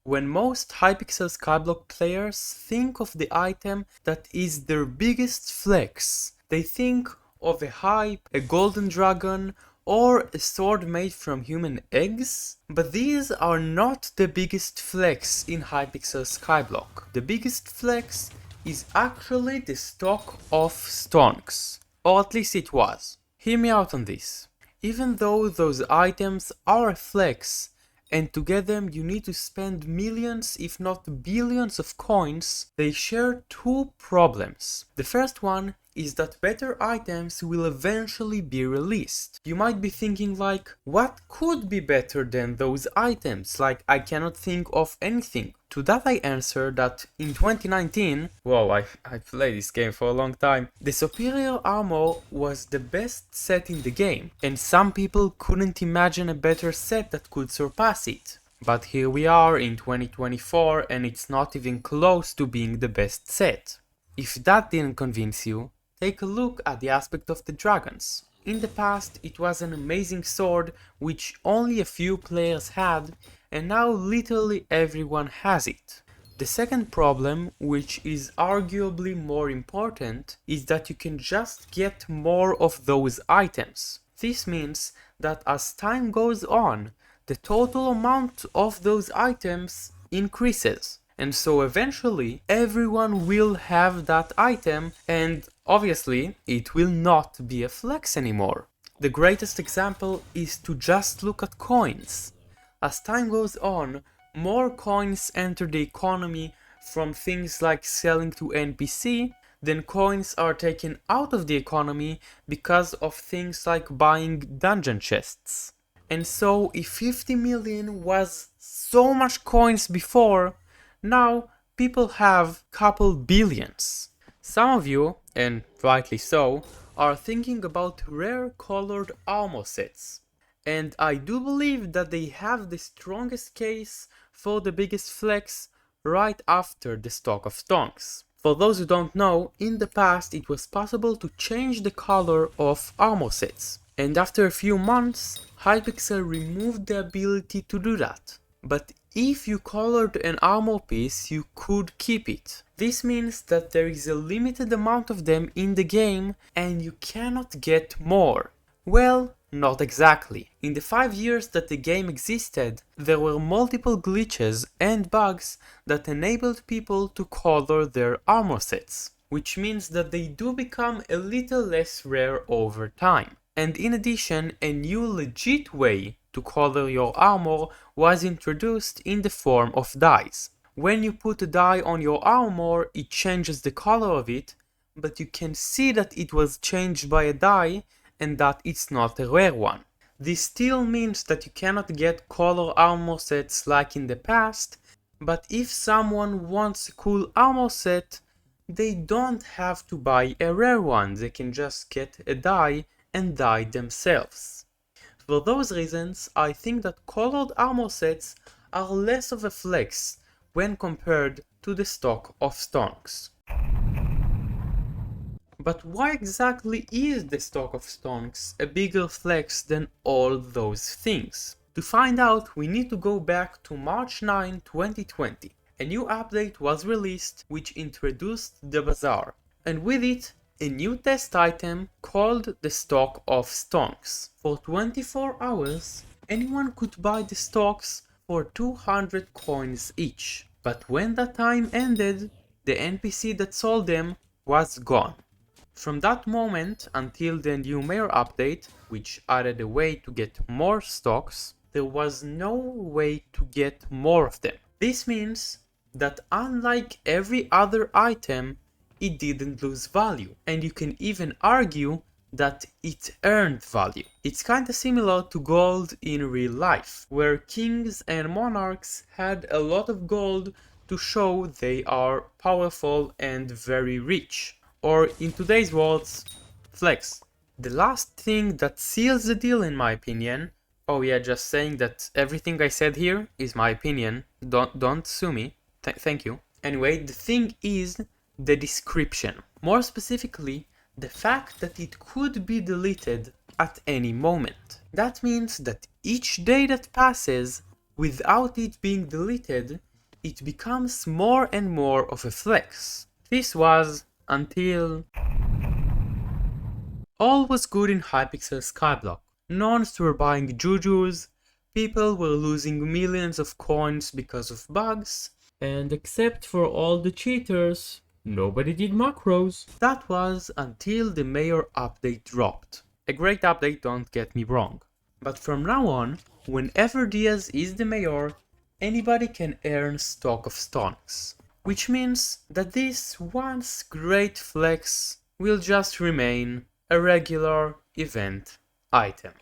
When most Hypixel Skyblock players think of the item that is their biggest flex, they think of a hype, a golden dragon, or a sword made from human eggs, but these are not the biggest flex in Hypixel Skyblock. The biggest flex is actually the stock of stonks, or at least it was. Hear me out on this. Even though those items are a flex, and to get them you need to spend millions if not billions of coins, they share two problems. The first one is that better items will eventually be released. You might be thinking like, what could be better than those items? Like, I cannot think of anything. To that I answer that in 2019, whoa, I've played this game for a long time, the superior armor was the best set in the game, and some people couldn't imagine a better set that could surpass it. But here we are in 2024 and it's not even close to being the best set. If that didn't convince you, take a look at the aspect of the dragons. In the past it was an amazing sword which only a few players had, and now literally everyone has it. The second problem, which is arguably more important, is that you can just get more of those items. This means that as time goes on, the total amount of those items increases. And so eventually everyone will have that item, and obviously it will not be a flex anymore. The greatest example is to just look at coins. As time goes on, more coins enter the economy from things like selling to NPC than coins are taken out of the economy because of things like buying dungeon chests. And so if 50 million was so much coins before, now people have couple billions. Some of you, and rightly so, are thinking about rare colored armor sets. And I do believe that they have the strongest case for the biggest flex right after the stock of stonks. For those who don't know, in the past it was possible to change the color of armor sets. And after a few months, Hypixel removed the ability to do that. But if you colored an armor piece, you could keep it. This means that there is a limited amount of them in the game and you cannot get more. Well, not exactly. In the 5 years that the game existed, there were multiple glitches and bugs that enabled people to color their armor sets, which means that they do become a little less rare over time. And in addition, a new legit way to color your armor was introduced in the form of dyes. When you put a dye on your armor, it changes the color of it, but you can see that it was changed by a dye and that it's not a rare one. This still means that you cannot get color armor sets like in the past, but if someone wants a cool armor set, they don't have to buy a rare one, they can just get a dye and dye themselves. For those reasons, I think that colored armor sets are less of a flex when compared to the stock of stonks. But why exactly is the stock of stonks a bigger flex than all those things? To find out, we need to go back to March 9, 2020. A new update was released which introduced the bazaar, and with it, a new test item called the stock of stonks. For 24 hours, anyone could buy the stocks for 200 coins each. But when that time ended, the NPC that sold them was gone. From that moment until the new mayor update, which added a way to get more stocks, there was no way to get more of them. This means that unlike every other item, it didn't lose value, and you can even argue that it earned value. It's kinda similar to gold in real life, where kings and monarchs had a lot of gold to show they are powerful and very rich. Or in today's words, flex. The last thing that seals the deal in my opinion, oh yeah, just saying that everything I said here is my opinion, don't sue me, thank you. Anyway, the thing is the description. More specifically, the fact that it could be deleted at any moment. That means that each day that passes without it being deleted, it becomes more and more of a flex. This was until all was good in Hypixel Skyblock. Nons were buying jujus, people were losing millions of coins because of bugs, and except for all the cheaters, nobody did macros. That was until the mayor update dropped. A great update, don't get me wrong. But from now on, whenever Diaz is the mayor, anybody can earn stock of stonks. Which means that this once great flex will just remain a regular event item.